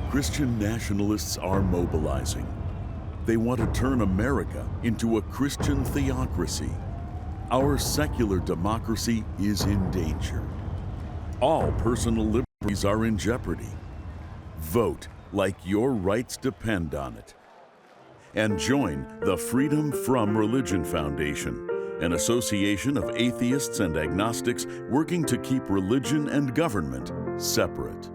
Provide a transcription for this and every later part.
Christian nationalists are mobilizing. They want to turn America into a Christian theocracy. Our secular democracy is in danger. All personal liberties are in jeopardy. Vote like your rights depend on it. And join the Freedom from Religion Foundation, an association of atheists and agnostics working to keep religion and government separate.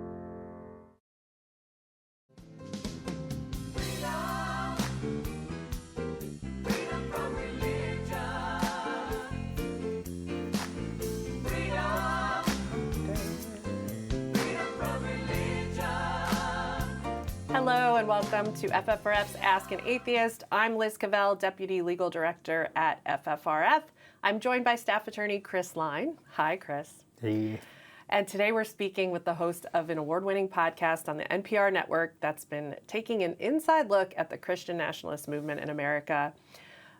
Hello and welcome to FFRF's Ask an Atheist. I'm Liz Cavell, Deputy Legal Director at FFRF. I'm joined by staff attorney Chris Line. Hi, Chris. Hey. And today we're speaking with the host of an award-winning podcast on the NPR network that's been taking an inside look at the Christian nationalist movement in America.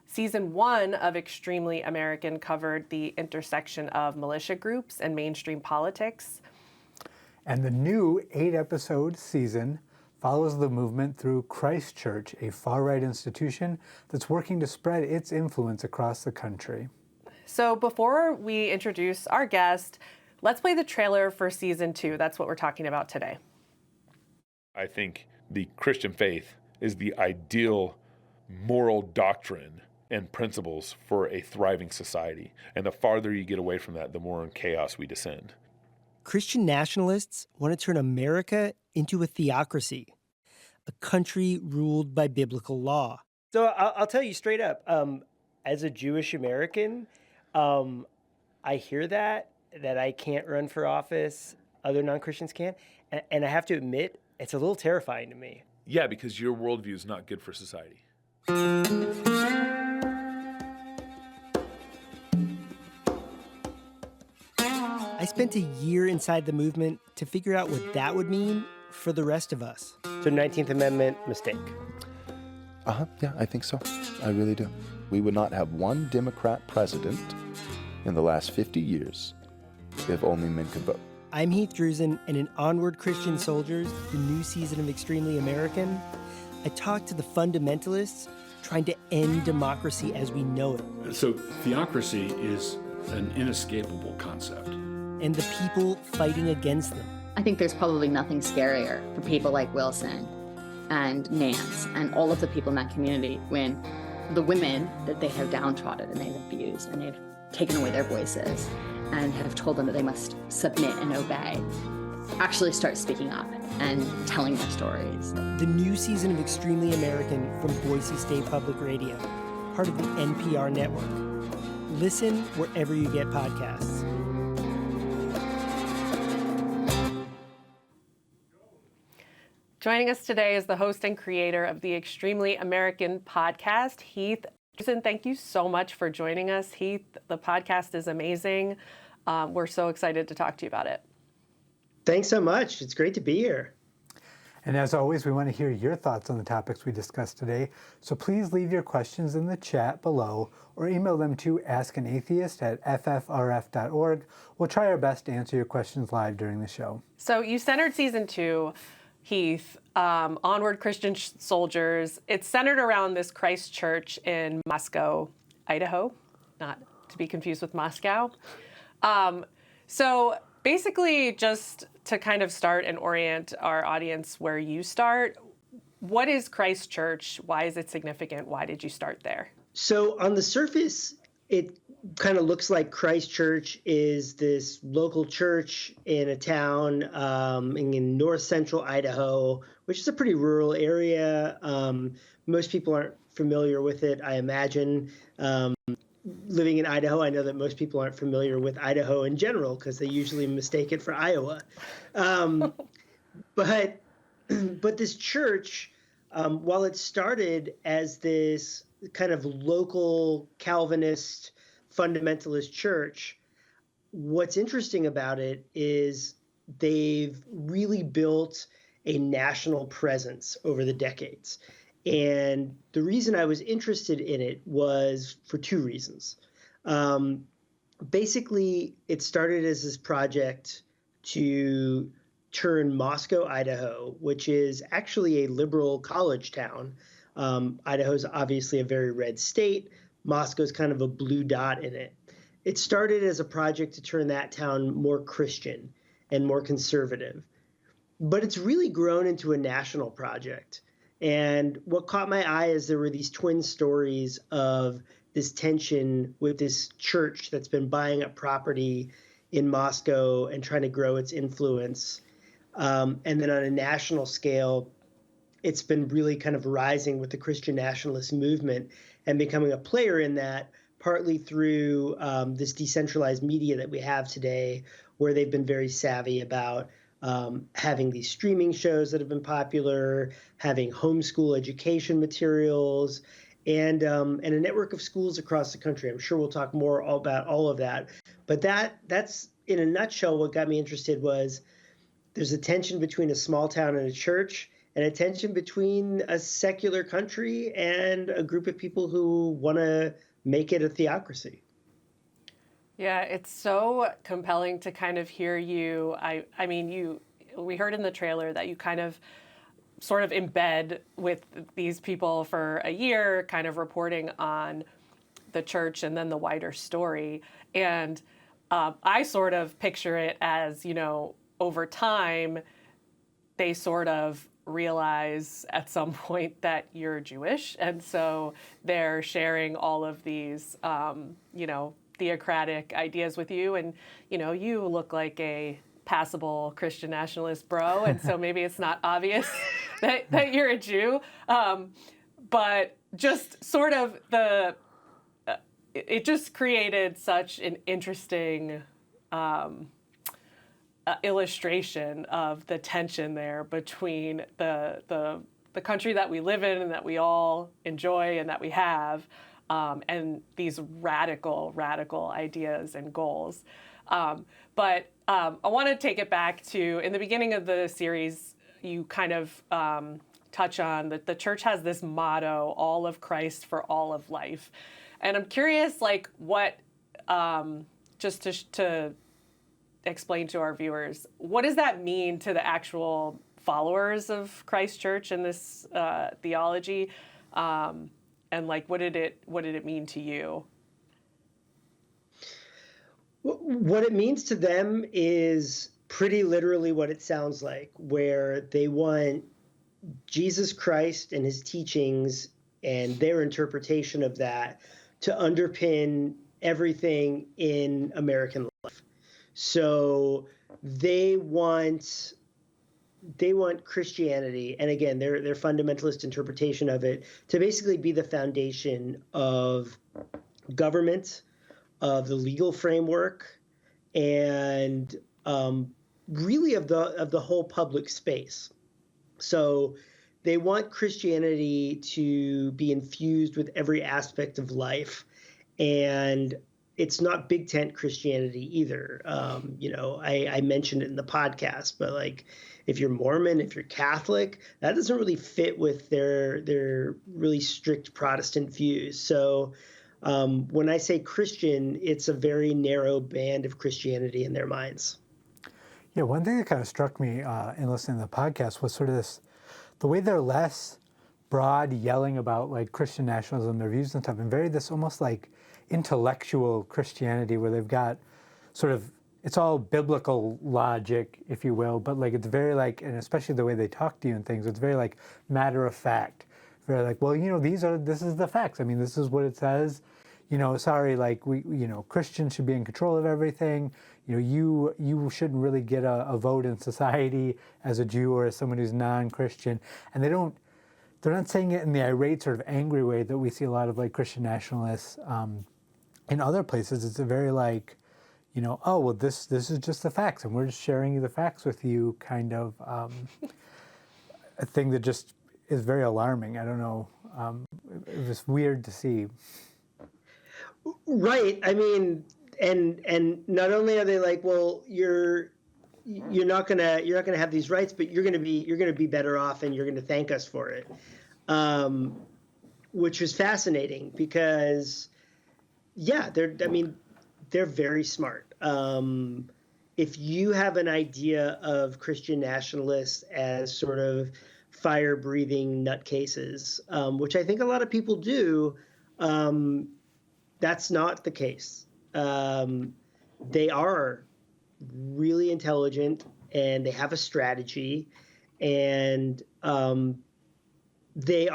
Season 1 of Extremely American covered the intersection of militia groups and mainstream politics. And the new 8-episode season follows the movement through Christ Church, a far-right institution that's working to spread its influence across the country. So before we introduce our guest, let's play the trailer for Season 2. That's what we're talking about today. I think the Christian faith is the ideal moral doctrine and principles for a thriving society. And the farther you get away from that, the more in chaos we descend. Christian nationalists want to turn America into a theocracy, a country ruled by biblical law. So I'll tell you straight up, as a Jewish American, I hear that I can't run for office, other non-Christians can, and I have to admit, it's a little terrifying to me. Yeah, because your worldview is not good for society. I spent a year inside the movement to figure out what that would mean for the rest of us. So 19th Amendment mistake. Yeah, I think so. I really do. We would not have one Democrat president in the last 50 years if only men could vote. I'm Heath Drusen, and in Onward Christian Soldiers, the new season of Extremely American, I talked to the fundamentalists trying to end democracy as we know it. So theocracy is an inescapable concept. And the people fighting against them. I think there's probably nothing scarier for people like Wilson and Nance and all of the people in that community when the women that they have downtrodden and they've abused and they've taken away their voices and have told them that they must submit and obey actually start speaking up and telling their stories. The new season of Extremely American from Boise State Public Radio, part of the NPR network. Listen wherever you get podcasts. Joining us today is the host and creator of the Extremely American podcast, Heath Drusen. Thank you so much for joining us, Heath. The podcast is amazing. We're so excited to talk to you about it. Thanks so much. It's great to be here. And as always, we want to hear your thoughts on the topics we discussed today. So please leave your questions in the chat below or email them to askanatheist@ffrf.org. We'll try our best to answer your questions live during the show. So you centered Season 2, Heath, Onward Christian Soldiers. It's centered around this Christ Church in Moscow, Idaho, not to be confused with Moscow. So basically, just to kind of start and orient our audience where you start, what is Christ Church? Why is it significant? Why did you start there? So on the surface, it kind of looks like Christ Church is this local church in a town in north central Idaho, which is a pretty rural area. Most people aren't familiar with it, I imagine. Living in Idaho, I know that most people aren't familiar with Idaho in general because they usually mistake it for Iowa. But this church, while it started as this kind of local Calvinist fundamentalist church, what's interesting about it is they've really built a national presence over the decades. And the reason I was interested in it was for two reasons. Basically, it started as this project to turn Moscow, Idaho, which is actually a liberal college town. Idaho's obviously a very red state. Moscow's kind of a blue dot in it. It started as a project to turn that town more Christian and more conservative. But it's really grown into a national project. And what caught my eye is there were these twin stories of this tension with this church that's been buying up property in Moscow and trying to grow its influence. And then on a national scale, it's been really kind of rising with the Christian nationalist movement and becoming a player in that, partly through this decentralized media that we have today, where they've been very savvy about having these streaming shows that have been popular, having homeschool education materials, and a network of schools across the country. I'm sure we'll talk more about all of that. But that's, in a nutshell, what got me interested was there's a tension between a small town and a church, and a tension between a secular country and a group of people who want to make it a theocracy. Yeah, it's so compelling to kind of hear you. I mean, we heard in the trailer that you kind of sort of embed with these people for a year, kind of reporting on the church and then the wider story. And I sort of picture it as, over time, they sort of realize at some point that you're Jewish. And so they're sharing all of these, theocratic ideas with you. And, you look like a passable Christian nationalist bro. And so maybe it's not obvious that you're a Jew. But just sort of it just created such an interesting illustration of the tension there between the country that we live in and that we all enjoy and that we have, and these radical ideas and goals. But I want to take it back to, in the beginning of the series, you kind of touch on that the church has this motto, all of Christ for all of life. And I'm curious, what, just to explain to our viewers, what does that mean to the actual followers of Christ Church and this theology? And what did it mean to you? What it means to them is pretty literally what it sounds like, where they want Jesus Christ and his teachings and their interpretation of that to underpin everything in American life. So they want Christianity, and again, their fundamentalist interpretation of it, to basically be the foundation of government, of the legal framework, and really of the whole public space. So they want Christianity to be infused with every aspect of life, and it's not big tent Christianity either. I mentioned it in the podcast, but if you're Mormon, if you're Catholic, that doesn't really fit with their really strict Protestant views. So when I say Christian, it's a very narrow band of Christianity in their minds. Yeah, one thing that kind of struck me in listening to the podcast was sort of the way they're less broad yelling about Christian nationalism, their views and stuff, and very this almost intellectual Christianity where they've got sort of, it's all biblical logic, if you will, but it's very and especially the way they talk to you and things, it's very matter of fact. Very this is the facts. I mean, this is what it says. Sorry, Christians should be in control of everything. You shouldn't really get a vote in society as a Jew or as someone who's non-Christian. And they're not saying it in the irate sort of angry way that we see a lot of Christian nationalists in other places. It's a very oh, well, this is just the facts, and we're just sharing the facts with you kind of a thing that just is very alarming. I don't know. It was weird to see. Right. I mean, and not only are they well, you're not gonna have these rights, but you're gonna be better off, and you're gonna thank us for it, which was fascinating because, yeah, they're very smart. if you have an idea of Christian nationalists as sort of fire-breathing nutcases, which I think a lot of people do, that's not the case. They are really intelligent, and they have a strategy, and they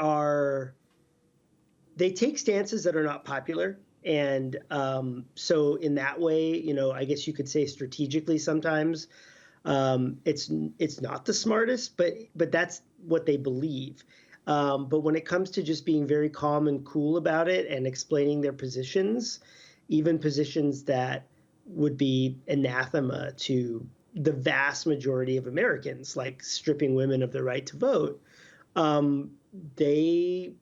take stances that are not popular. And so in that way, I guess you could say strategically sometimes it's not the smartest, but that's what they believe. But when it comes to just being very calm and cool about it and explaining their positions, even positions that would be anathema to the vast majority of Americans, like stripping women of the right to vote, they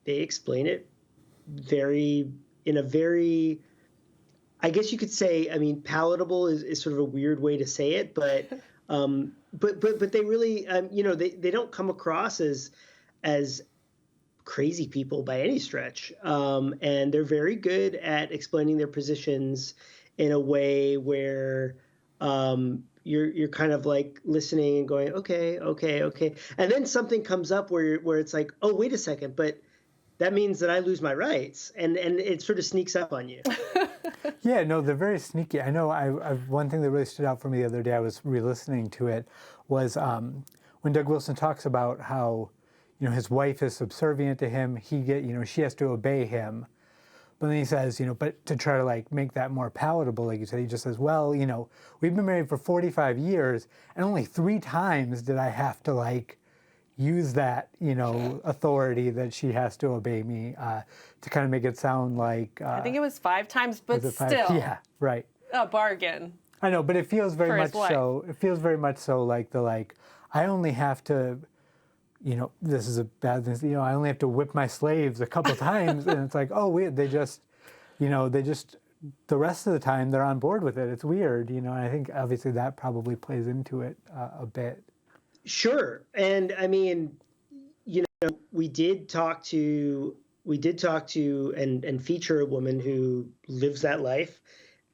explain it in a very, I guess you could say, I mean, palatable is sort of a weird way to say it, but they really, they don't come across as crazy people by any stretch, and they're very good at explaining their positions in a way where you're kind of like listening and going, okay, and then something comes up where it's like, oh, wait a second, but that means that I lose my rights, and it sort of sneaks up on you. Yeah, no, they're very sneaky. I know. One thing that really stood out for me the other day, I was re-listening to it, was when Doug Wilson talks about how, his wife is subservient to him. She has to obey him. But then he says, but to try to like make that more palatable, like you said, he just says, well, we've been married for 45 years, and only 3 times did I have to like use that, authority that she has to obey me, to kind of make it sound like... I think it was 5 times, but still. Yeah, right. A bargain. I know, but it feels very much so. It feels very much so like I only have to, this is a bad thing, I only have to whip my slaves a couple times, and it's like, oh, weird. They just, the rest of the time they're on board with it. It's weird, and I think obviously that probably plays into it a bit. Sure. And I mean, we did talk to and feature a woman who lives that life,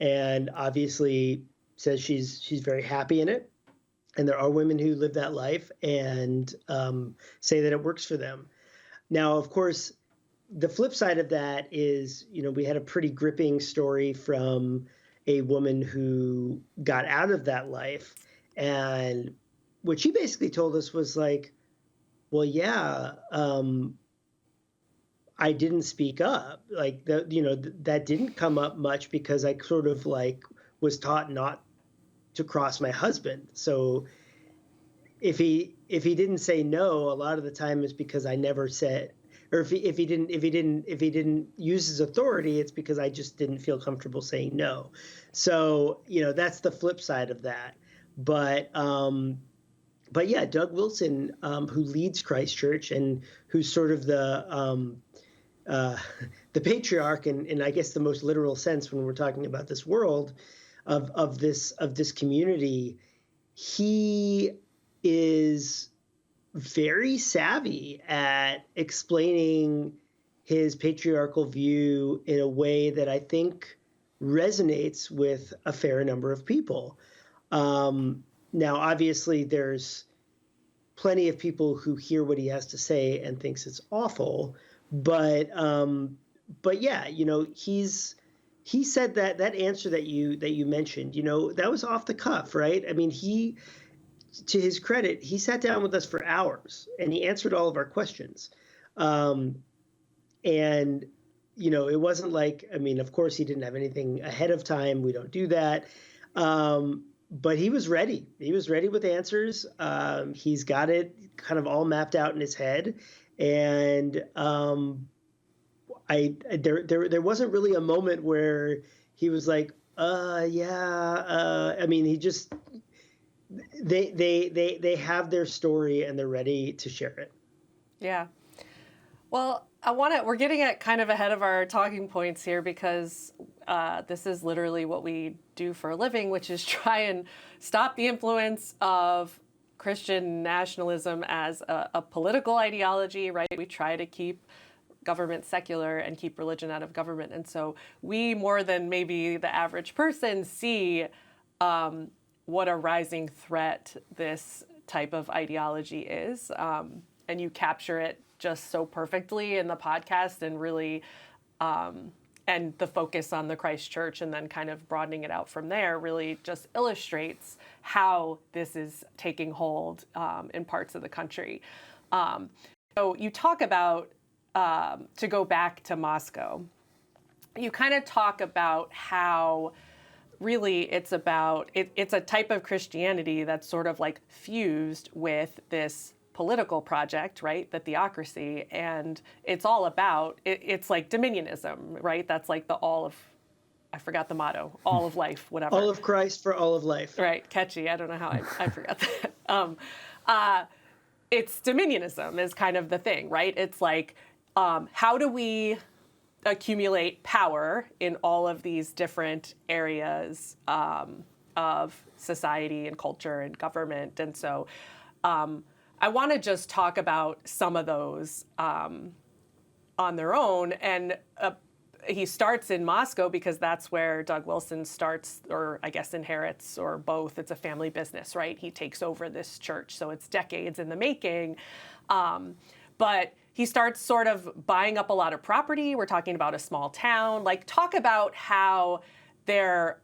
and obviously says she's very happy in it. And there are women who live that life and say that it works for them. Now, of course, the flip side of that is, we had a pretty gripping story from a woman who got out of that life, and what she basically told us was like, well, yeah, I didn't speak up. Like, that didn't come up much because I sort of like was taught not to cross my husband. So if he didn't say no, a lot of the time it's because I never said, or if he didn't use his authority, it's because I just didn't feel comfortable saying no. So, that's the flip side of that. But yeah, Doug Wilson, who leads Christ Church and who's sort of the patriarch in I guess the most literal sense when we're talking about this world of this community, he is very savvy at explaining his patriarchal view in a way that I think resonates with a fair number of people. Now, obviously, there's plenty of people who hear what he has to say and thinks it's awful, but yeah, he said that answer that you mentioned, that was off the cuff, right? I mean, to his credit, he sat down with us for hours and he answered all of our questions, and it wasn't like, I mean, of course, he didn't have anything ahead of time. We don't do that. But he was ready. He was ready with answers. He's got it kind of all mapped out in his head. And there wasn't really a moment where he was like, I mean, he just, they have their story and they're ready to share it. Yeah. Well, we're getting at kind of ahead of our talking points here because this is literally what we do for a living, which is try and stop the influence of Christian nationalism as a political ideology, right? We try to keep government secular and keep religion out of government. And so we, more than maybe the average person, see what a rising threat this type of ideology is. And you capture it just so perfectly in the podcast, and really, and the focus on the Christ Church and then kind of broadening it out from there really just illustrates how this is taking hold in parts of the country. So you talk about, to go back to Moscow, you kind of talk about how really it's about, it's a type of Christianity that's sort of like fused with this political project, right? The theocracy. And it's all about, it's like Dominionism, right? That's like the all of, I forgot the motto, all of life, whatever. All of Christ for all of life. Right, catchy. I don't know how I forgot that. It's Dominionism is kind of the thing, right? It's like, how do we accumulate power in all of these different areas of society and culture and government? And so I want to just talk about some of those on their own. And he starts in Moscow because that's where Doug Wilson starts, or I guess inherits, or both. It's a family business, right? He takes over this church, so it's decades in the making. But he starts sort of buying up a lot of property. We're talking about a small town. Like, talk about how they're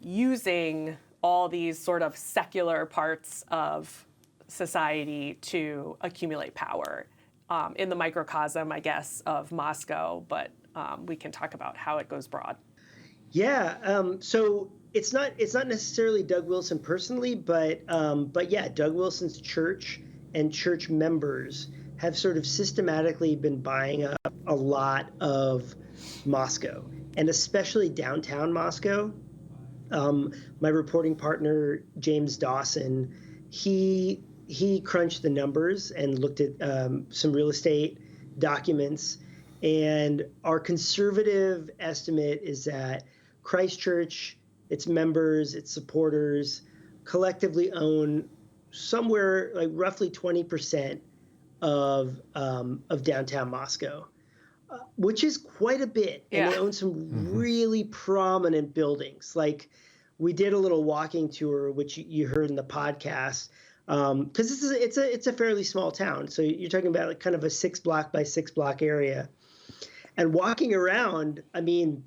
using all these sort of secular parts of society to accumulate power in the microcosm, I guess, of Moscow. But we can talk about how it goes broad. Yeah. So it's not necessarily Doug Wilson personally, but yeah, Doug Wilson's church and church members have sort of systematically been buying up a lot of Moscow, and especially downtown Moscow. My reporting partner, James Dawson, he crunched the numbers and looked at some real estate documents. And our conservative estimate is that Christchurch, its members, its supporters, collectively own somewhere like roughly 20% of downtown Moscow, which is quite a bit. And they own some really prominent buildings. Like, we did a little walking tour, which you heard in the podcast, because it's a fairly small town. So you're talking about like kind of a 6 block by 6 block area. And walking around, I mean,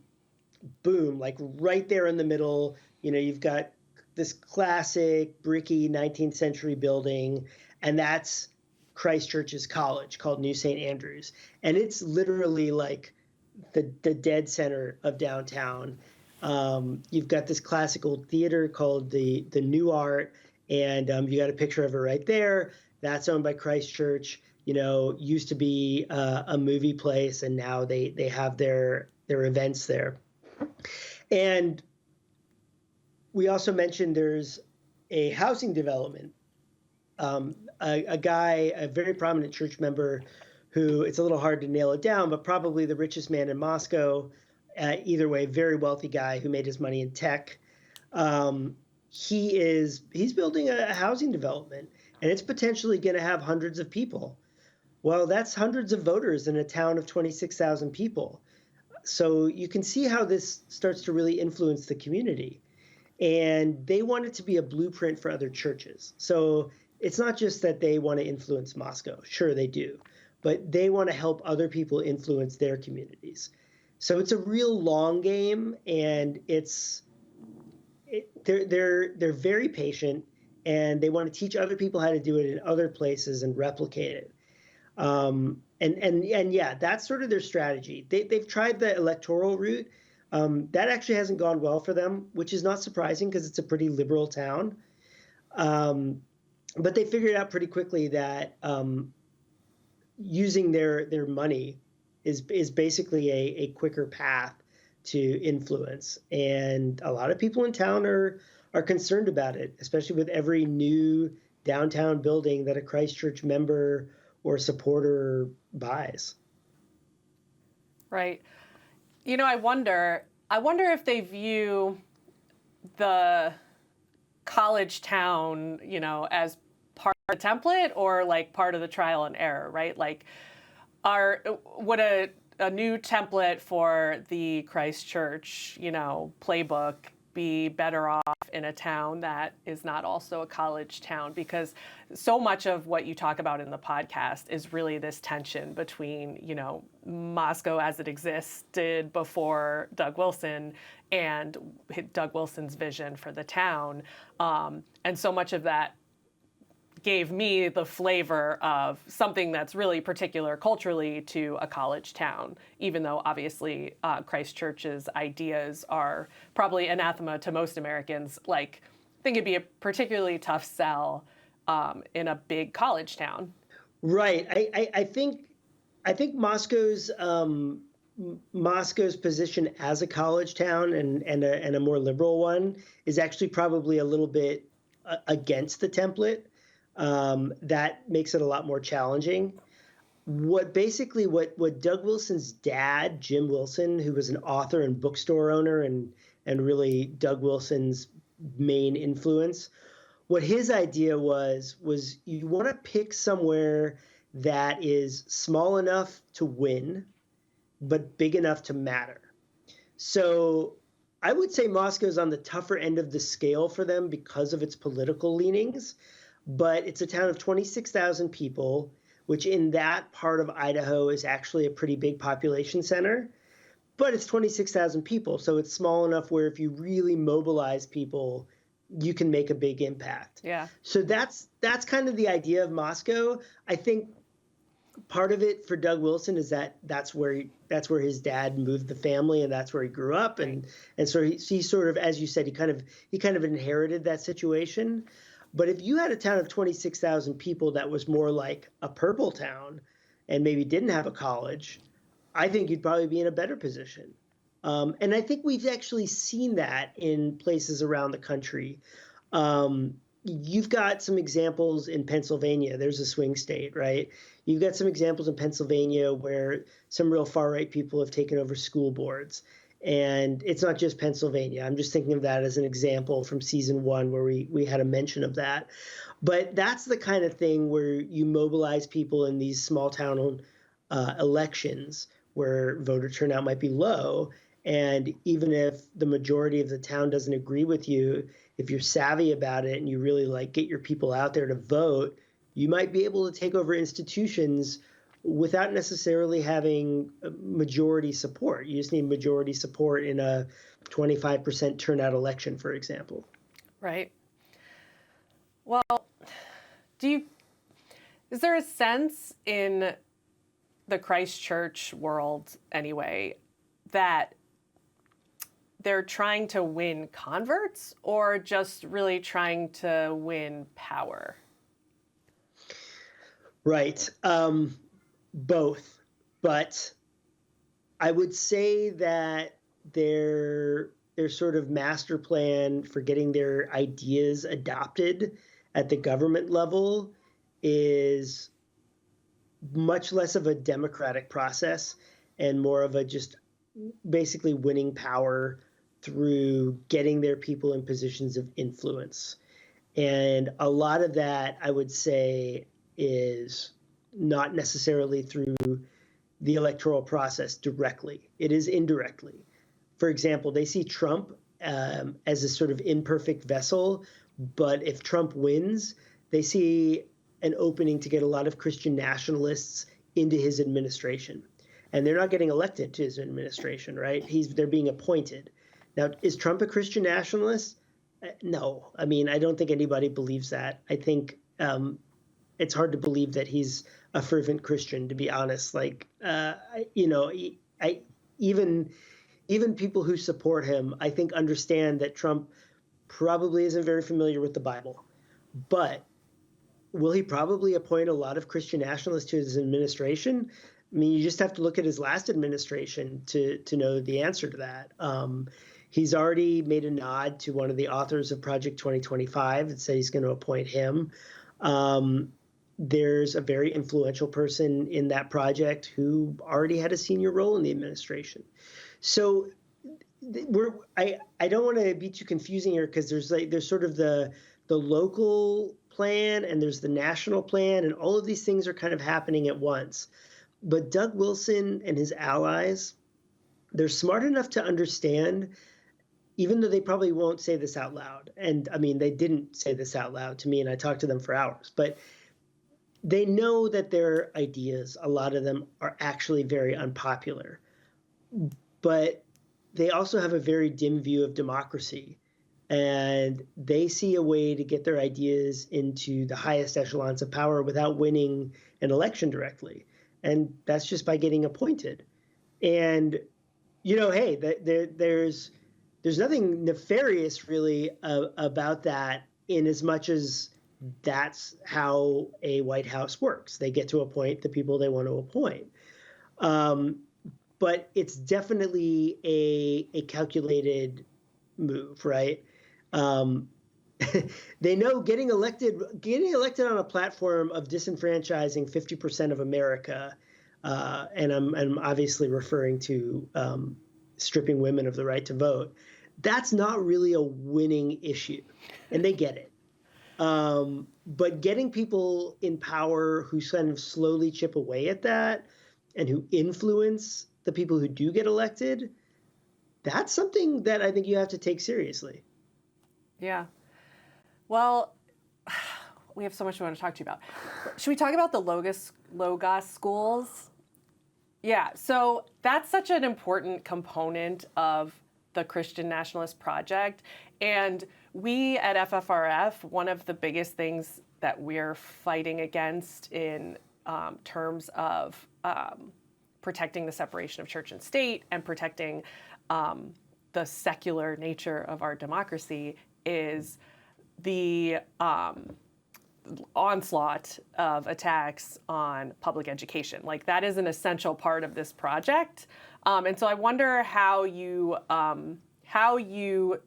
boom, like right there in the middle, you've got this classic bricky 19th century building, and that's Christchurch's college called New St. Andrews. And it's literally like the dead center of downtown. You've got this classical theater called the New Art, and you got a picture of it right there. That's owned by Christchurch. Used to be a movie place, and now they have their events there. And we also mentioned there's a housing development. A guy, a very prominent church member, who, it's a little hard to nail it down, but probably the richest man in Moscow. Either way, very wealthy guy who made his money in tech. He's building a housing development, and it's potentially going to have hundreds of people. Well, that's hundreds of voters in a town of 26,000 people. So you can see how this starts to really influence the community. And they want it to be a blueprint for other churches. So it's not just that they want to influence Moscow. Sure, they do. But they want to help other people influence their communities. So it's a real long game, and they're very patient, and they want to teach other people how to do it in other places and replicate it. And yeah, that's sort of their strategy. They've tried the electoral route. That actually hasn't gone well for them, which is not surprising because it's a pretty liberal town. But they figured out pretty quickly that using their money is basically a quicker path to influence. And a lot of people in town are concerned about it, especially with every new downtown building that a Christchurch member or supporter buys. Right. I wonder if they view the college town, as part of the template or like part of the trial and error, right? Like, would a new template for the Christchurch, playbook be better off in a town that is not also a college town, because so much of what you talk about in the podcast is really this tension between, Moscow as it existed before Doug Wilson and Doug Wilson's vision for the town. And so much of that gave me the flavor of something that's really particular culturally to a college town, even though obviously Christchurch's ideas are probably anathema to most Americans. Like, I think it'd be a particularly tough sell in a big college town. Right. I think Moscow's position as a college town and a more liberal one is actually probably a little bit against the template. That makes it a lot more challenging. What Doug Wilson's dad, Jim Wilson, who was an author and bookstore owner and really Doug Wilson's main influence, what his idea was you want to pick somewhere that is small enough to win, but big enough to matter. So I would say Moscow's on the tougher end of the scale for them because of its political leanings. But it's a town of 26,000 people, which in that part of Idaho is actually a pretty big population center. But it's 26,000 people, so it's small enough where if you really mobilize people, you can make a big impact. Yeah. So that's kind of the idea of Moscow. I think part of it for Doug Wilson is that's where his dad moved the family, and that's where he grew up, and so he sort of, as you said, he kind of inherited that situation. But if you had a town of 26,000 people that was more like a purple town and maybe didn't have a college, I think you'd probably be in a better position. And I think we've actually seen that in places around the country. You've got some examples in Pennsylvania. There's a swing state, right? You've got some examples in Pennsylvania where some real far-right people have taken over school boards. And it's not just Pennsylvania. I'm just thinking of that as an example from season 1 where we had a mention of that. But that's the kind of thing where you mobilize people in these small town elections where voter turnout might be low. And even if the majority of the town doesn't agree with you, if you're savvy about it and you really get your people out there to vote, you might be able to take over institutions without necessarily having majority support. You just need majority support in a 25% turnout election, for example. Right. Well, is there a sense in the Christchurch world anyway that they're trying to win converts or just really trying to win power? Right. Both, but I would say that their sort of master plan for getting their ideas adopted at the government level is much less of a democratic process and more of a just basically winning power through getting their people in positions of influence. And a lot of that, I would say, is not necessarily through the electoral process directly. It is indirectly. For example, they see Trump as a sort of imperfect vessel, but if Trump wins, they see an opening to get a lot of Christian nationalists into his administration. And they're not getting elected to his administration, right? They're being appointed. Now, is Trump a Christian nationalist? No. I mean, I don't think anybody believes that. I think it's hard to believe that he's a fervent Christian, to be honest. Even people who support him, I think, understand that Trump probably isn't very familiar with the Bible. But will he probably appoint a lot of Christian nationalists to his administration? I mean, you just have to look at his last administration to know the answer to that. He's already made a nod to one of the authors of Project 2025 and said he's going to appoint him. There's a very influential person in that project who already had a senior role in the administration. So I don't want to be too confusing here because there's sort of the local plan and there's the national plan, and all of these things are kind of happening at once. But Doug Wilson and his allies, they're smart enough to understand even though they probably won't say this out loud, and I mean, they didn't say this out loud to me, and I talked to them for hours, but they know that their ideas, a lot of them, are actually very unpopular. But they also have a very dim view of democracy, and they see a way to get their ideas into the highest echelons of power without winning an election directly. And that's just by getting appointed. And, hey, there's nothing nefarious really about that, in as much as that's how a White House works. They get to appoint the people they want to appoint. But it's definitely a calculated move, right? They know getting elected on a platform of disenfranchising 50% of America, and I'm obviously referring to stripping women of the right to vote. That's not really a winning issue, and they get it. But getting people in power who kind of slowly chip away at that and who influence the people who do get elected, that's something that I think you have to take seriously. Yeah. Well, we have so much we want to talk to you about. Should we talk about the Logos schools? Yeah, so that's such an important component of the Christian Nationalist Project. And we at FFRF, one of the biggest things that we're fighting against in terms of protecting the separation of church and state and protecting the secular nature of our democracy is the onslaught of attacks on public education. Like, that is an essential part of this project. And so I wonder how you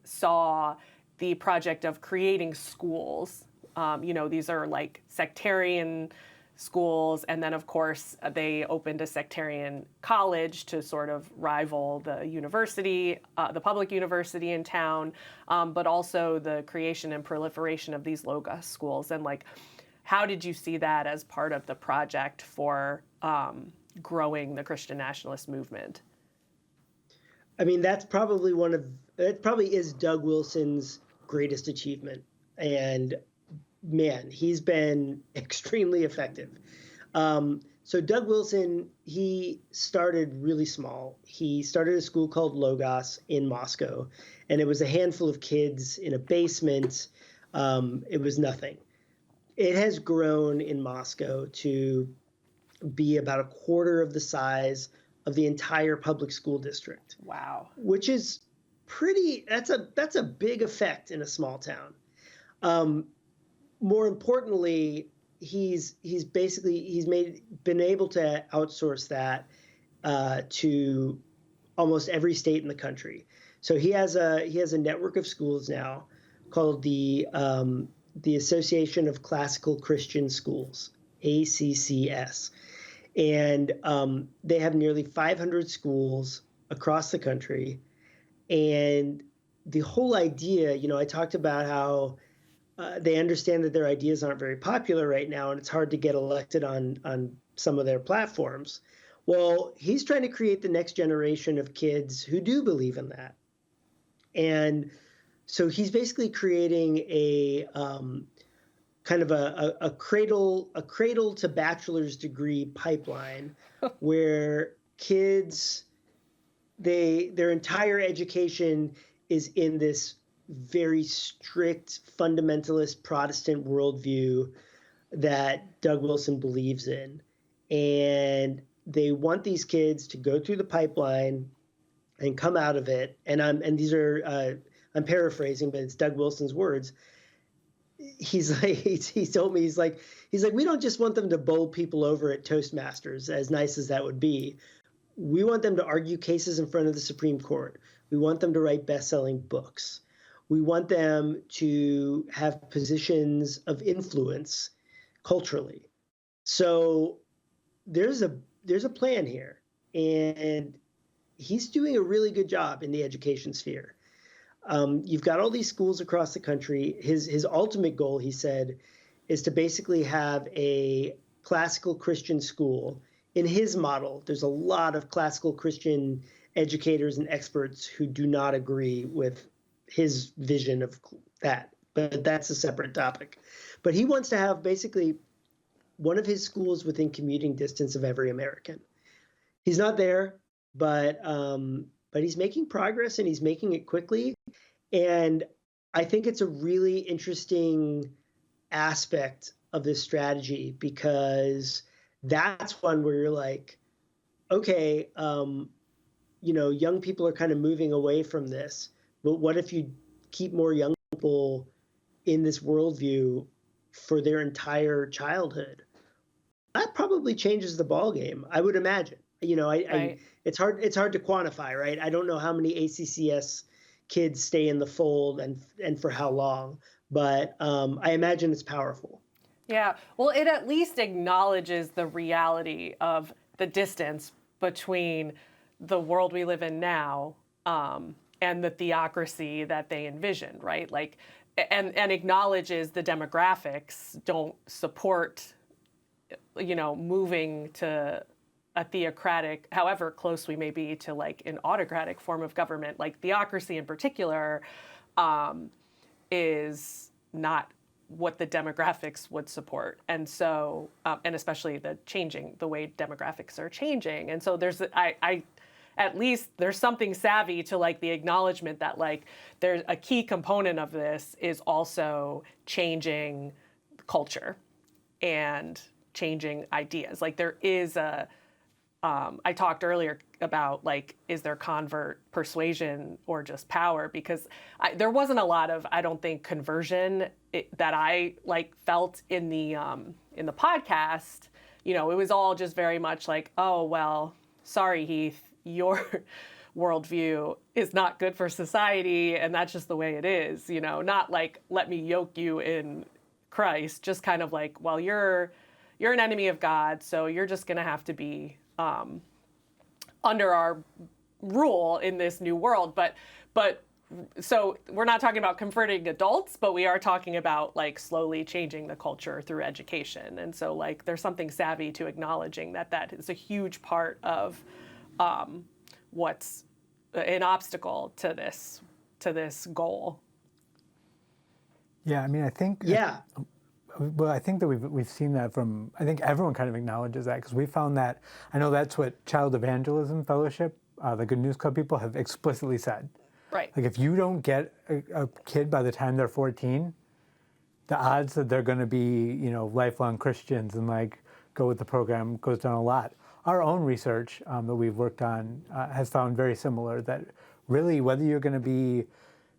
saw the project of creating schools. These are like sectarian schools, and then of course they opened a sectarian college to sort of rival the university, the public university in town, but also the creation and proliferation of these Logos schools. And like, how did you see that as part of the project for growing the Christian nationalist movement? I mean, that's probably it probably is Doug Wilson's greatest achievement. And man, he's been extremely effective. So Doug Wilson, he started really small. He started a school called Logos in Moscow, and it was a handful of kids in a basement. It was nothing. It has grown in Moscow to be about a quarter of the size of the entire public school district. Wow. Which is that's a big effect in a small town. More importantly, he's been able to outsource that to almost every state in the country. So he has a network of schools now called the Association of Classical Christian Schools, ACCS, and they have nearly 500 schools across the country. And the whole idea, I talked about how they understand that their ideas aren't very popular right now, and it's hard to get elected on some of their platforms. Well, he's trying to create the next generation of kids who do believe in that. And so he's basically creating a kind of a cradle to bachelor's degree pipeline where kids, their entire education is in this very strict fundamentalist Protestant worldview that Doug Wilson believes in. And they want these kids to go through the pipeline and come out of it. And these are, I'm paraphrasing, but it's Doug Wilson's words. He's like, he told me, he's like, we don't just want them to bowl people over at Toastmasters, as nice as that would be. We want them to argue cases in front of the Supreme Court. We want them to write best-selling books. We want them to have positions of influence culturally. So there's a plan here, and he's doing a really good job in the education sphere. You've got all these schools across the country. His ultimate goal, he said, is to basically have a classical Christian school. In his model, there's a lot of classical Christian educators and experts who do not agree with his vision of that, but that's a separate topic. But he wants to have basically one of his schools within commuting distance of every American. He's not there, but he's making progress, and he's making it quickly. And I think it's a really interesting aspect of this strategy, because that's one where you're like, okay, young people are kind of moving away from this, but what if you keep more young people in this worldview for their entire childhood? That probably changes the ball game, I would imagine. Right. It's hard to quantify, right? I don't know how many ACCS kids stay in the fold and for how long, but I imagine it's powerful. Yeah, well, it at least acknowledges the reality of the distance between the world we live in now and the theocracy that they envisioned, right? Like, and acknowledges the demographics don't support, moving to a theocratic, however close we may be to like an autocratic form of government. Like theocracy in particular is not what the demographics would support. And so, and especially the way demographics are changing. And so at least there's something savvy to like the acknowledgement that like there's a key component of this is also changing culture and changing ideas. Like there is I talked earlier about like, is there convert persuasion or just power? Because there wasn't a lot of, I don't think, conversion that I like felt in the podcast. It was all just very much like, oh, well, sorry, Heath, your worldview is not good for society, and that's just the way it is. Not like, let me yoke you in Christ, just kind of like, well, you're an enemy of God, so you're just going to have to be under our rule in this new world. But so we're not talking about converting adults, but we are talking about like slowly changing the culture through education. And so like there's something savvy to acknowledging that is a huge part of what's an obstacle to this goal. Yeah, I mean, I think. Yeah. Well, I think that we've seen that from, I think everyone kind of acknowledges that, because we found that, I know that's what Child Evangelism Fellowship, the Good News Club people have explicitly said. Right. Like if you don't get a kid by the time they're 14, the odds that they're going to be, lifelong Christians and like go with the program goes down a lot. Our own research that we've worked on has found very similar, that really whether you're going to be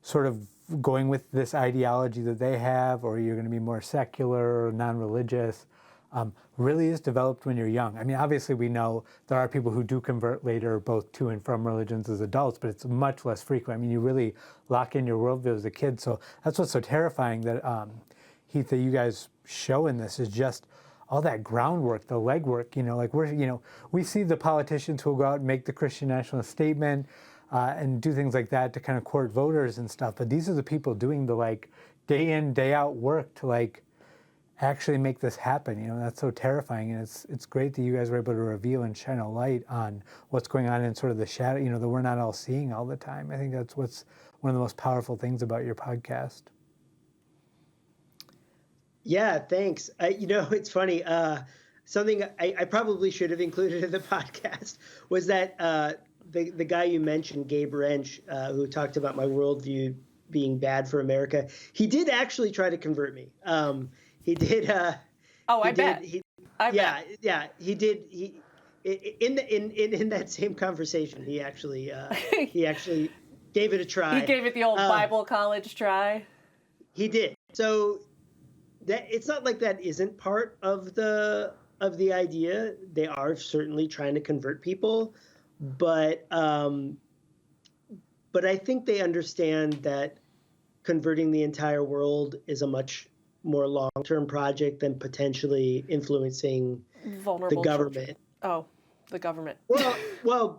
sort of going with this ideology that they have, or you're going to be more secular or non-religious, really is developed when you're young. I mean, obviously we know there are people who do convert later, both to and from religions as adults, but it's much less frequent. I mean, you really lock in your worldview as a kid. So that's what's so terrifying that, Heath, that you guys show in this is just all that groundwork, the legwork, like we see the politicians who will go out and make the Christian nationalist statement, and do things like that to kind of court voters and stuff. But these are the people doing the like day in, day out work to like actually make this happen. That's so terrifying. And it's great that you guys were able to reveal and shine a light on what's going on in sort of the shadow, that we're not all seeing all the time. I think that's what's one of the most powerful things about your podcast. Yeah, thanks. It's funny. Something I probably should have included in the podcast was that the guy you mentioned, Gabe Wrench, who talked about my worldview being bad for America, he did actually try to convert me. He did. I bet. Yeah. He did. In that same conversation, he actually gave it a try. He gave it the old Bible college try. He did. So that it's not like that isn't part of the idea. They are certainly trying to convert people. But I think they understand that converting the entire world is a much more long-term project than potentially influencing vulnerable the government. Children. Oh, the government. Well,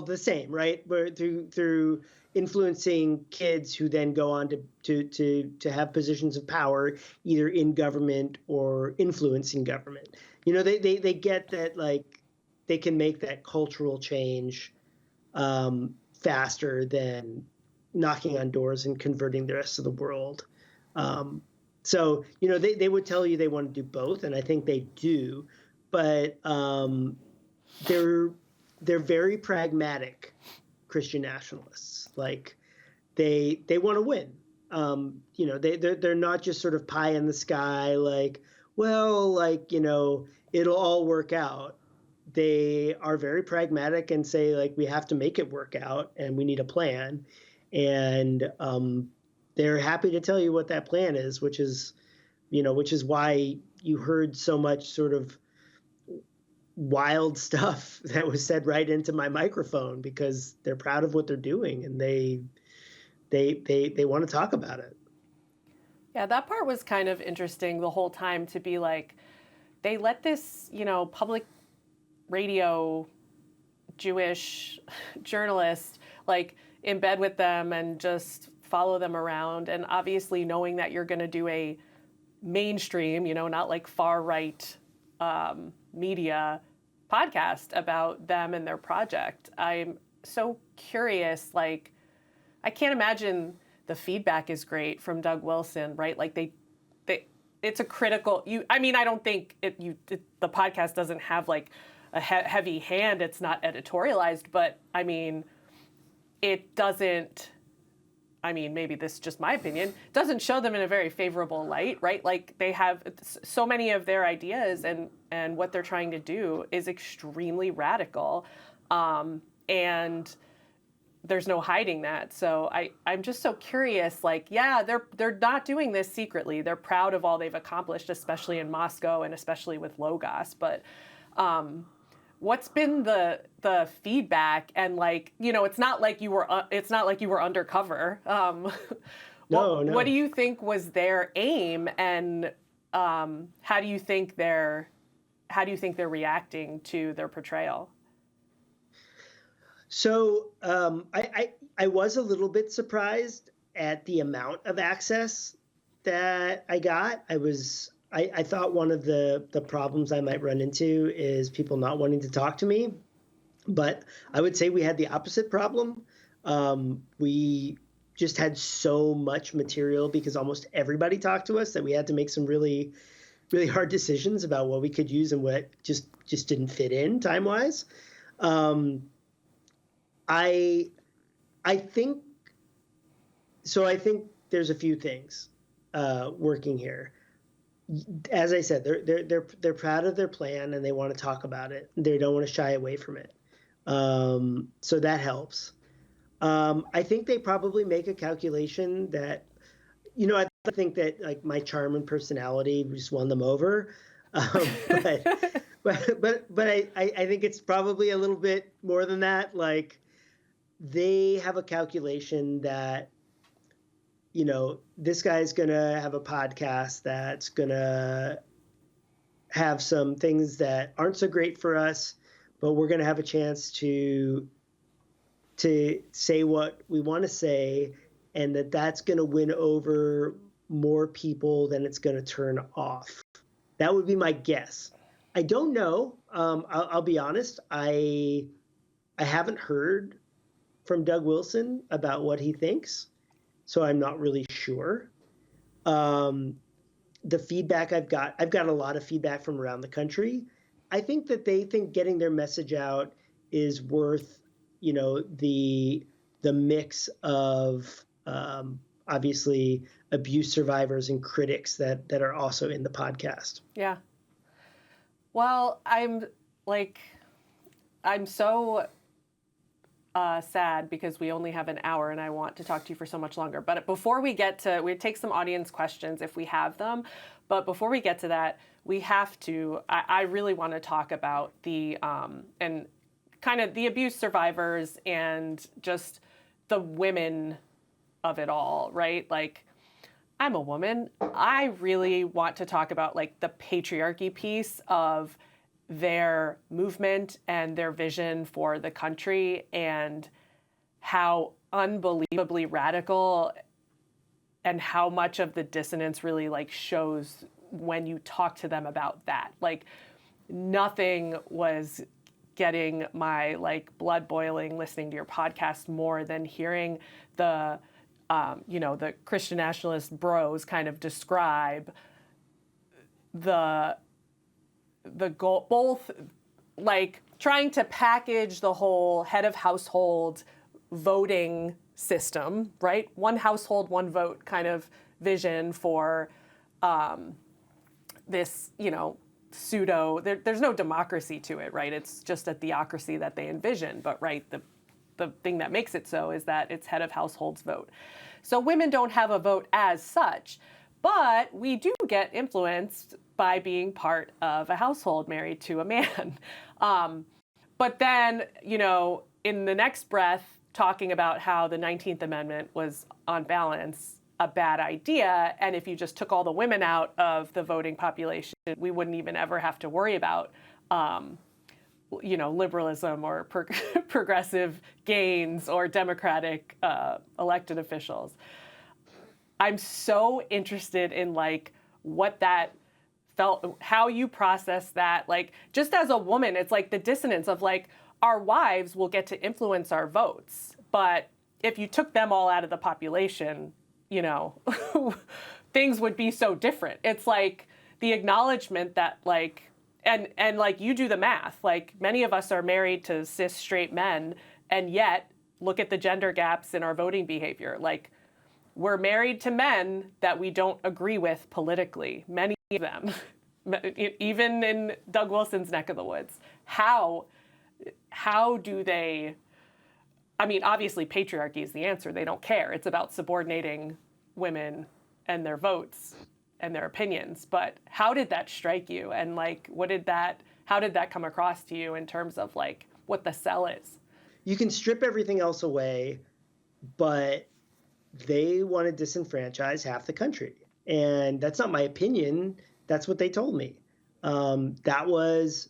the same, right? Where through influencing kids who then go on to have positions of power, either in government or influencing government. They get that like. They can make that cultural change faster than knocking on doors and converting the rest of the world. So, they would tell you they want to do both, and I think they do, but they're very pragmatic Christian nationalists. Like they want to win. They're not just sort of pie in the sky, like, well, like, it'll all work out. They are very pragmatic and say, like, we have to make it work out and we need a plan. And they're happy to tell you what that plan is, which is why you heard so much sort of wild stuff that was said right into my microphone, because they're proud of what they're doing and they want to talk about it. Yeah, that part was kind of interesting the whole time, to be like, they let this, public radio Jewish journalist like in bed with them and just follow them around. And obviously knowing that you're going to do a mainstream, not like far right media podcast about them and their project. I'm so curious, like, I can't imagine the feedback is great from Doug Wilson, right? Like it's a critical, I don't think the podcast doesn't have like a heavy hand. It's not editorialized, but it doesn't, maybe this is just my opinion, doesn't show them in a very favorable light, right? Like they have so many of their ideas and what they're trying to do is extremely radical. And there's no hiding that. So I'm just so curious, like, yeah, they're not doing this secretly. They're proud of all they've accomplished, especially in Moscow and especially with Logos. But what's been the feedback? And like, it's not like you were undercover. No. What do you think was their aim, and how do you think they're reacting to their portrayal? So I was a little bit surprised at the amount of access that I got. I thought one of the problems I might run into is people not wanting to talk to me, but I would say we had the opposite problem. We just had so much material because almost everybody talked to us that we had to make some really, really hard decisions about what we could use and what just didn't fit in time-wise. I think there's a few things working here. As I said, they're proud of their plan and they want to talk about it. They don't want to shy away from it. So that helps. I think they probably make a calculation that, I think that like my charm and personality just won them over. But I think it's probably a little bit more than that. Like, they have a calculation that, this guy's going to have a podcast that's going to have some things that aren't so great for us, but we're going to have a chance to say what we want to say, and that's going to win over more people than it's going to turn off. That would be my guess. I don't know. I'll be honest. I haven't heard from Doug Wilson about what he thinks, so I'm not really sure. The feedback I've got a lot of feedback from around the country. I think that they think getting their message out is worth, the mix of obviously abuse survivors and critics that are also in the podcast. Yeah. Well, I'm so sad because we only have an hour and I want to talk to you for so much longer. But before we take some audience questions if we have them. But before we get to that, I really want to talk about the, and kind of the abuse survivors and just the women of it all, right? Like, I'm a woman. I really want to talk about like the patriarchy piece of their movement and their vision for the country, and how unbelievably radical and how much of the dissonance really like shows when you talk to them about that. Like, nothing was getting my like blood boiling listening to your podcast more than hearing the the Christian nationalist bros kind of describe the goal, both like trying to package the whole head of household voting system, right? One household, one vote kind of vision for this, pseudo, there's no democracy to it, right? It's just a theocracy that they envision. But right, the thing that makes it so is that it's head of households vote. So women don't have a vote as such, but we do get influenced by being part of a household married to a man. But then, in the next breath, talking about how the 19th Amendment was on balance a bad idea. And if you just took all the women out of the voting population, we wouldn't even ever have to worry about, liberalism or progressive gains or democratic elected officials. I'm so interested in like what that felt, how you process that. Like just as a woman, it's like the dissonance of like our wives will get to influence our votes. But if you took them all out of the population, things would be so different. It's like the acknowledgement that like, and like you do the math, like many of us are married to cis straight men, and yet look at the gender gaps in our voting behavior. Like we're married to men that we don't agree with politically, many of them, even in Doug Wilson's neck of the woods. How do they, obviously patriarchy is the answer. They don't care. It's about subordinating women and their votes and their opinions. But how did that strike you? And like, how did that come across to you in terms of like what the sell is? You can strip everything else away, but they want to disenfranchise half the country. And that's not my opinion. That's what they told me. That was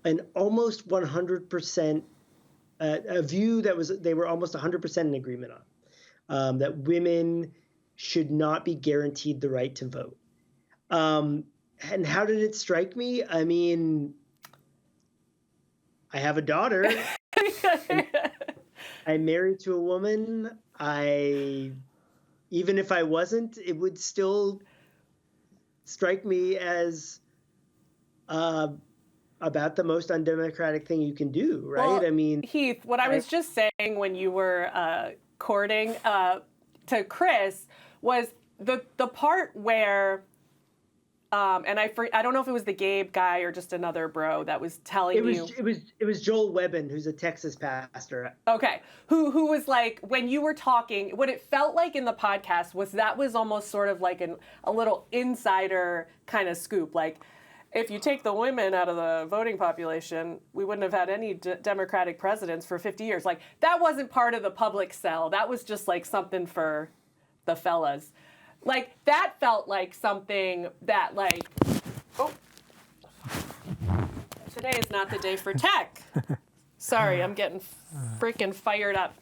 an almost 100%, a view that they were almost 100% in agreement on, that women should not be guaranteed the right to vote. And how did it strike me? I have a daughter. I'm married to a woman. Even if I wasn't, it would still strike me as about the most undemocratic thing you can do, right? Well, Heath, what I was just saying when you were courting to Chris was the part where, and I don't know if it was the Gabe guy or just another bro that was telling you. It was Joel Webbin, who's a Texas pastor. Okay, who was like, when you were talking, what it felt like in the podcast was almost sort of like a little insider kind of scoop, like, if you take the women out of the voting population, we wouldn't have had any Democratic presidents for 50 years. Like, that wasn't part of the public sell. That was just like something for the fellas. Like, that felt like something that like, today is not the day for tech. Sorry, I'm getting freaking fired up.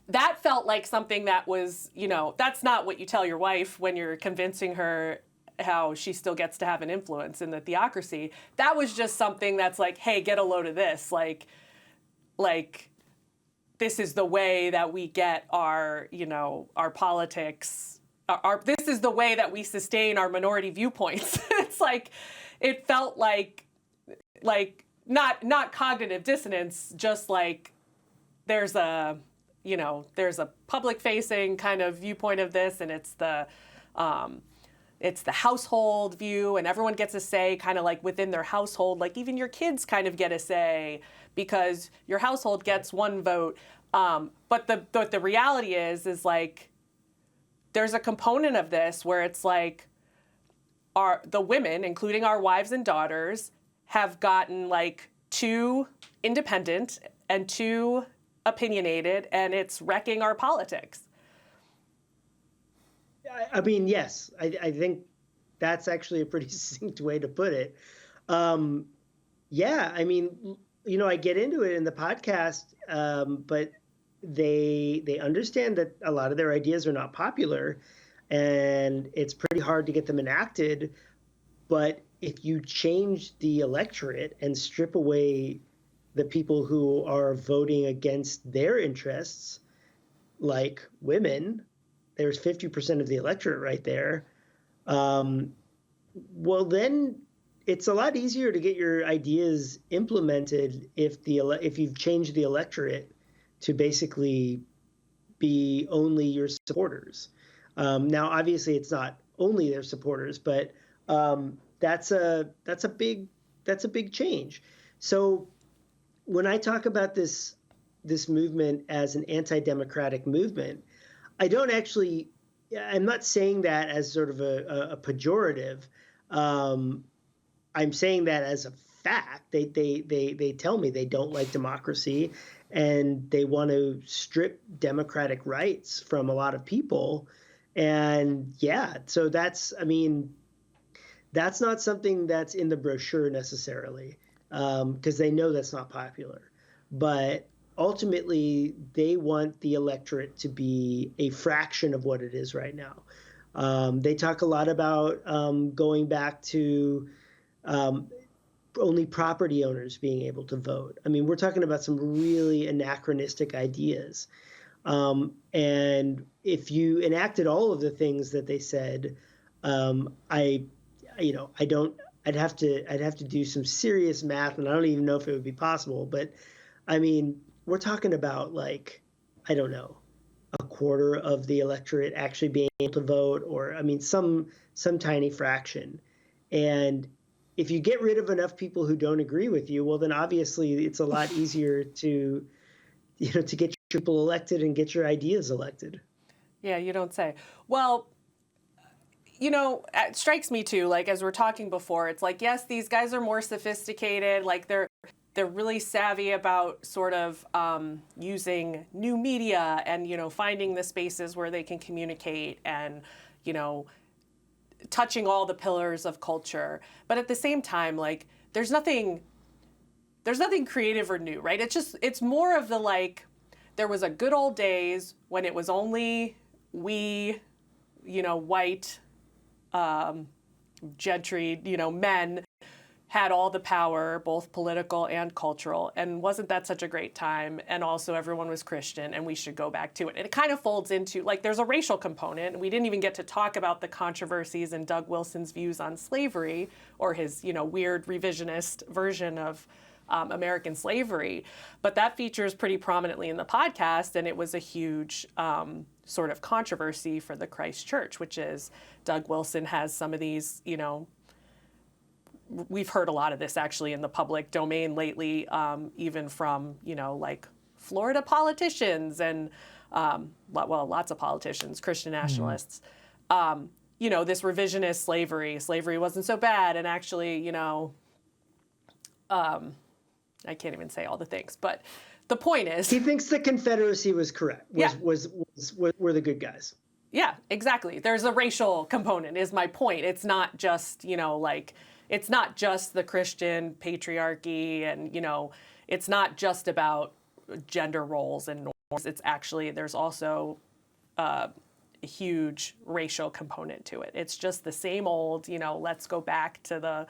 That felt like something that was, that's not what you tell your wife when you're convincing her how she still gets to have an influence in the theocracy. That was just something that's like, hey, get a load of this. Like this is the way that we get our, our politics. This is the way that we sustain our minority viewpoints. It's like, it felt like not cognitive dissonance, just like there's a public facing kind of viewpoint of this, and it's the household view, and everyone gets a say kind of like within their household. Like even your kids kind of get a say because your household gets one vote. But the reality is like there's a component of this where it's like the women, including our wives and daughters, have gotten like too independent and too opinionated, and it's wrecking our politics. Yes, I think that's actually a pretty succinct way to put it. I get into it in the podcast, but they understand that a lot of their ideas are not popular, and it's pretty hard to get them enacted. But if you change the electorate and strip away the people who are voting against their interests, like women, there's 50% of the electorate right there. Well, then it's a lot easier to get your ideas implemented if you've changed the electorate to basically be only your supporters. Now, obviously, it's not only their supporters, but that's a big change. So when I talk about this movement as an anti-democratic movement, I'm not saying that as sort of a pejorative. I'm saying that as a fact. They tell me they don't like democracy, and they want to strip democratic rights from a lot of people. And yeah, so that's not something that's in the brochure necessarily, because they know that's not popular. But ultimately, they want the electorate to be a fraction of what it is right now. They talk a lot about going back to only property owners being able to vote. I mean, we're talking about some really anachronistic ideas. And if you enacted all of the things that they said, I'd have to do some serious math, and I don't even know if it would be possible. But I mean, we're talking about, like, I don't know, a quarter of the electorate actually being able to vote, or I mean, some tiny fraction. And if you get rid of enough people who don't agree with you, well, then obviously it's a lot easier to get people elected and get your ideas elected. Yeah, you don't say. Well, it strikes me too, like, as we're talking before, it's like, yes, these guys are more sophisticated, like they're really savvy about sort of using new media and, finding the spaces where they can communicate and, touching all the pillars of culture. But at the same time, like, there's nothing creative or new, right? It's more of the, like, there was a good old days when it was only we, white gentry, men had all the power, both political and cultural, and wasn't that such a great time? And also everyone was Christian, and we should go back to it. And it kind of folds into, like, there's a racial component. We didn't even get to talk about the controversies in Doug Wilson's views on slavery, or his, weird revisionist version of American slavery. But that features pretty prominently in the podcast, and it was a huge sort of controversy for the Christ Church, which is Doug Wilson has some of these, we've heard a lot of this actually in the public domain lately, even from, like Florida politicians and, lots of politicians, Christian nationalists, this revisionist slavery wasn't so bad. And actually, I can't even say all the things, but the point is, he thinks the Confederacy was correct, were the good guys. Yeah, exactly. There's a racial component is my point. It's not just, it's not just the Christian patriarchy and, it's not just about gender roles and norms. It's actually, there's also a huge racial component to it. It's just the same old, let's go back to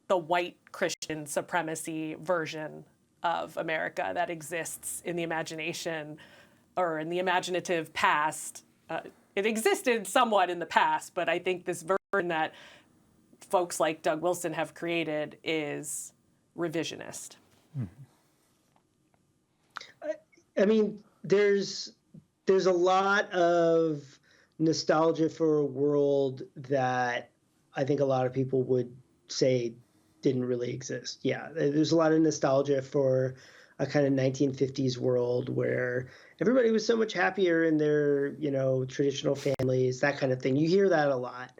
the white Christian supremacy version of America that exists in the imagination or in the imaginative past. It existed somewhat in the past, but I think this version that folks like Doug Wilson have created is revisionist. I mean, there's a lot of nostalgia for a world that I think a lot of people would say didn't really exist. Yeah, there's a lot of nostalgia for a kind of 1950s world where everybody was so much happier in their, traditional families, that kind of thing. You hear that a lot.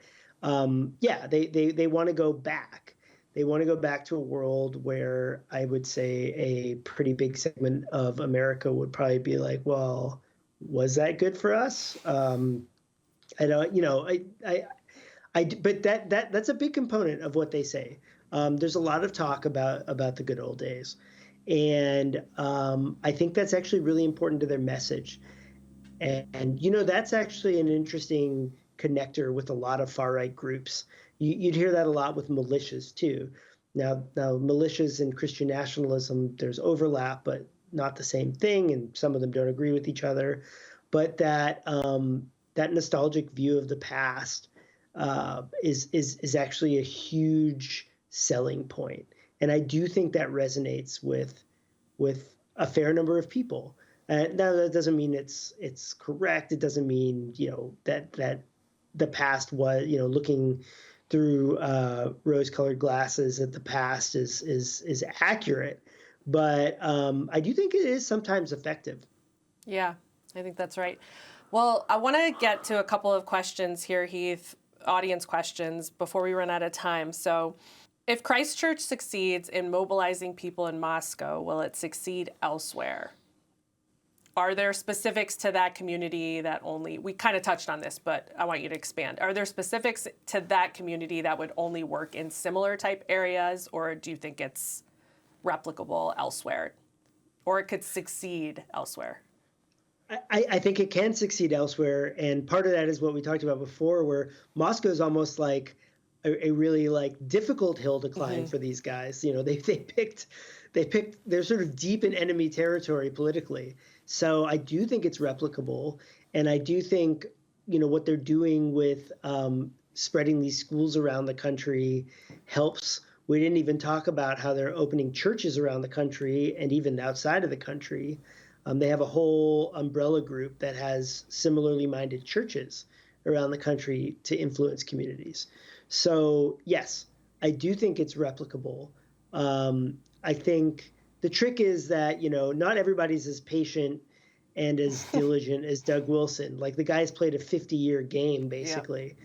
They want to go back. They want to go back to a world where I would say a pretty big segment of America would probably be like, well, was that good for us? I don't, but that's a big component of what they say. There's a lot of talk about the good old days. And I think that's actually really important to their message. And that's actually an interesting connector with a lot of far-right groups, You'd hear that a lot with militias too. Now militias and Christian nationalism, there's overlap, but not the same thing, and some of them don't agree with each other. But that nostalgic view of the past is actually a huge selling point, and I do think that resonates with a fair number of people. Now that doesn't mean it's correct. It doesn't mean that the past was looking through rose-colored glasses at the past is accurate, but I do think it is sometimes effective. Yeah, I think that's right. Well, I want to get to a couple of questions here, Heath, audience questions, before we run out of time. So, if Christchurch succeeds in mobilizing people in Moscow, will it succeed elsewhere? Are there specifics to that community that we kind of touched on this, but I want you to expand. Are there specifics to that community that would only work in similar type areas, or do you think it's replicable elsewhere, or it could succeed elsewhere? I think it can succeed elsewhere, and part of that is what we talked about before, where Moscow is almost like a really difficult hill to climb for these guys. They're sort of deep in enemy territory politically. So I do think it's replicable, and I do think what they're doing with spreading these schools around the country helps. We didn't even talk about how they're opening churches around the country and even outside of the country. They have a whole umbrella group that has similarly minded churches around the country to influence communities. So yes, I do think it's replicable. I think the trick is that, not everybody's as patient and as diligent as Doug Wilson. Like, the guy's played a 50-year game, basically.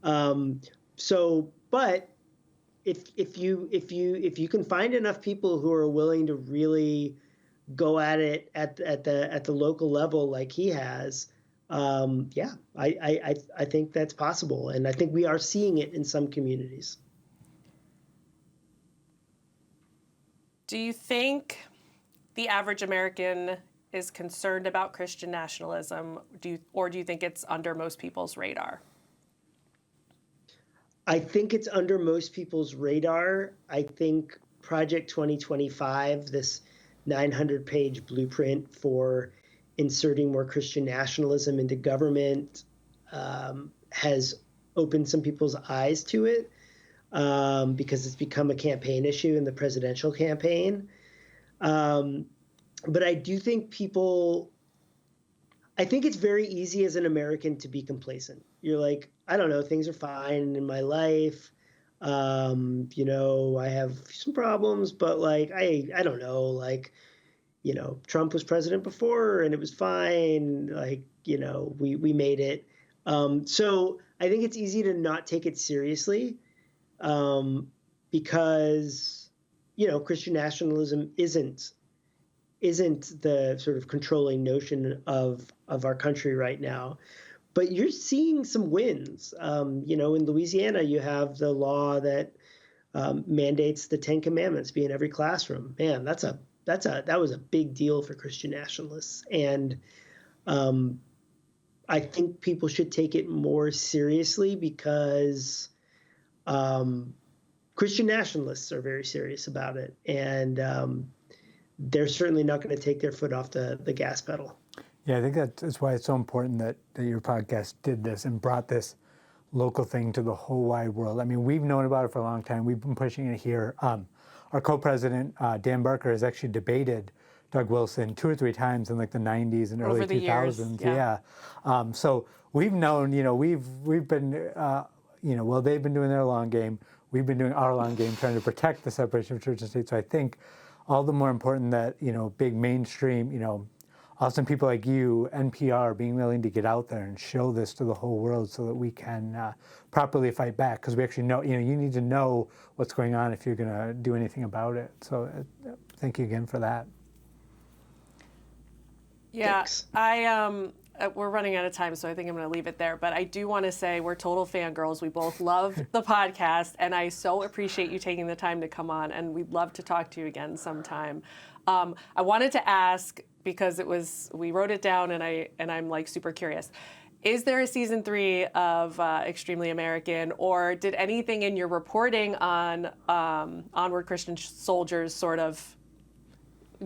Yeah. But if you can find enough people who are willing to really go at it at the local level like he has, I think that's possible, and I think we are seeing it in some communities. Do you think the average American is concerned about Christian nationalism, or do you think it's under most people's radar? I think it's under most people's radar. I think Project 2025, this 900-page blueprint for inserting more Christian nationalism into government, has opened some people's eyes to it, because it's become a campaign issue in the presidential campaign. But I do think I think it's very easy as an American to be complacent. You're like, I don't know, things are fine in my life. I have some problems, but I don't know, Trump was president before and it was fine. We made it. So I think it's easy to not take it seriously, because, Christian nationalism isn't the sort of controlling notion of our country right now. But you're seeing some wins. In Louisiana, you have the law that mandates the 10 Commandments be in every classroom. Man, that was a big deal for Christian nationalists. And I think people should take it more seriously, because Christian nationalists are very serious about it. And they're certainly not going to take their foot off the gas pedal. Yeah, I think that's why it's so important that your podcast did this and brought this local thing to the whole wide world. I mean, we've known about it for a long time. We've been pushing it here. Our co-president, Dan Barker, has actually debated Doug Wilson 2 or 3 times in the 90s and early 2000s. Yeah. So we've known, we've been, they've been doing their long game. We've been doing our long game, trying to protect the separation of church and state. So I think all the more important that, big mainstream, awesome people like you, NPR, being willing to get out there and show this to the whole world so that we can properly fight back, because we actually know, you need to know what's going on if you're going to do anything about it. So thank you again for that. Yeah, thanks. We're running out of time, so I think I'm going to leave it there. But I do want to say we're total fangirls. We both love the podcast, and I so appreciate you taking the time to come on, and we'd love to talk to you again sometime. I wanted to ask, because we wrote it down, and I'm super curious. Is there a season 3 of Extremely American, or did anything in your reporting on Onward Christian Soldiers sort of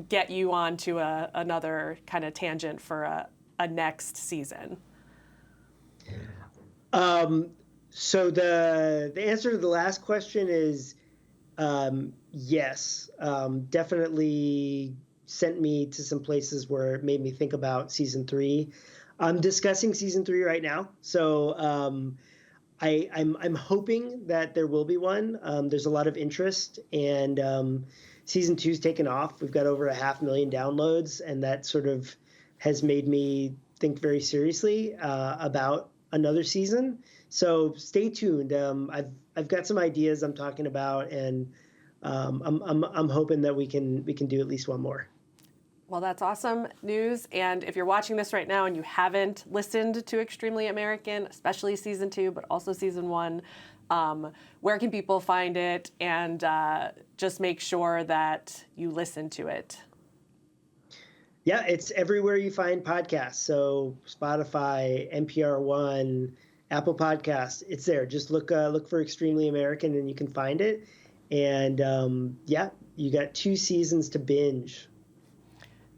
get you onto another kind of tangent for a next season? So the answer to the last question is yes. Definitely sent me to some places where it made me think about season 3. I'm discussing season 3 right now, so I'm hoping that there will be one. There's a lot of interest, and season 2's taken off. We've got over 500,000 downloads, and that sort of has made me think very seriously about another season. So stay tuned. I've got some ideas I'm talking about, and I'm hoping that we can do at least one more. Well, that's awesome news. And if you're watching this right now and you haven't listened to Extremely American, especially season 2, but also season 1, where can people find it? And just make sure that you listen to it. Yeah, it's everywhere you find podcasts. So Spotify, NPR One, Apple Podcasts, it's there. Just look for Extremely American and you can find it. And yeah, you got 2 seasons to binge.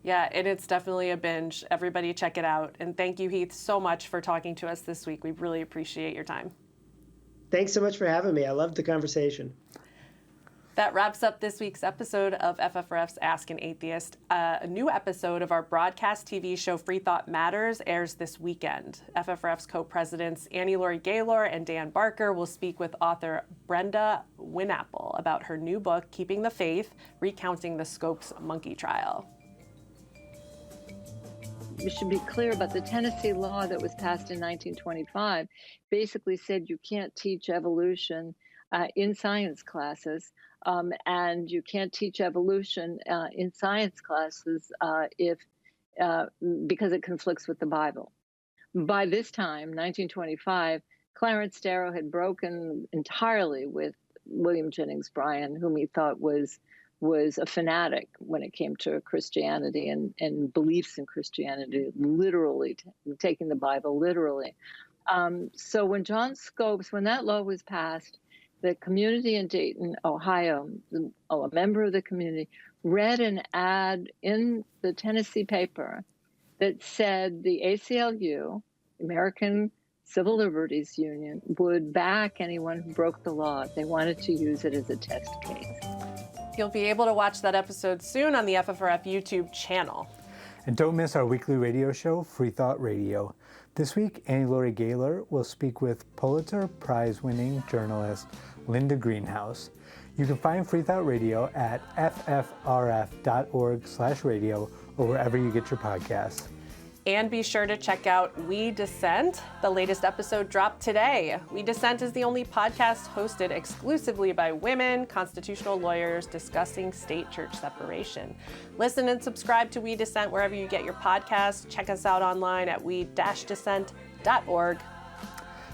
Yeah, and it's definitely a binge. Everybody check it out. And thank you, Heath, so much for talking to us this week. We really appreciate your time. Thanks so much for having me. I loved the conversation. That wraps up this week's episode of FFRF's Ask an Atheist. A new episode of our broadcast TV show Free Thought Matters airs this weekend. FFRF's co-presidents Annie-Laurie Gaylor and Dan Barker will speak with author Brenda Winapple about her new book, Keeping the Faith, recounting the Scopes monkey trial. We should be clear about the Tennessee law that was passed in 1925 basically said you can't teach evolution in science classes, and you can't teach evolution in science classes because it conflicts with the Bible. By this time, 1925, Clarence Darrow had broken entirely with William Jennings Bryan, whom he thought was a fanatic when it came to Christianity and beliefs in Christianity, literally taking the Bible literally. So when John Scopes, when that law was passed, the community in Dayton, Ohio, a member of the community, read an ad in the Tennessee paper that said the ACLU, American Civil Liberties Union, would back anyone who broke the law. They wanted to use it as a test case. You'll be able to watch that episode soon on the FFRF YouTube channel. And don't miss our weekly radio show, Free Thought Radio. This week, Annie-Laurie Gaylor will speak with Pulitzer Prize-winning journalist Linda Greenhouse. You can find Free Thought Radio at ffrf.org/radio or wherever you get your podcasts. And be sure to check out We Dissent. The latest episode dropped today. We Dissent is the only podcast hosted exclusively by women, constitutional lawyers discussing state-church separation. Listen and subscribe to We Dissent wherever you get your podcasts. Check us out online at we-dissent.org.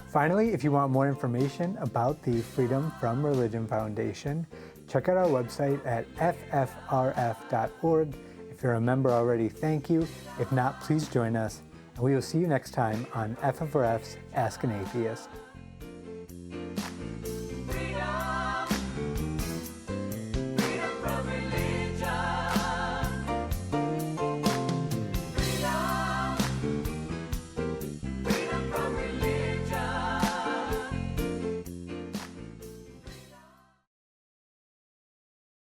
Finally, if you want more information about the Freedom from Religion Foundation, check out our website at ffrf.org. If you're a member already, thank you. If not, please join us. And we will see you next time on FFRF's Ask an Atheist.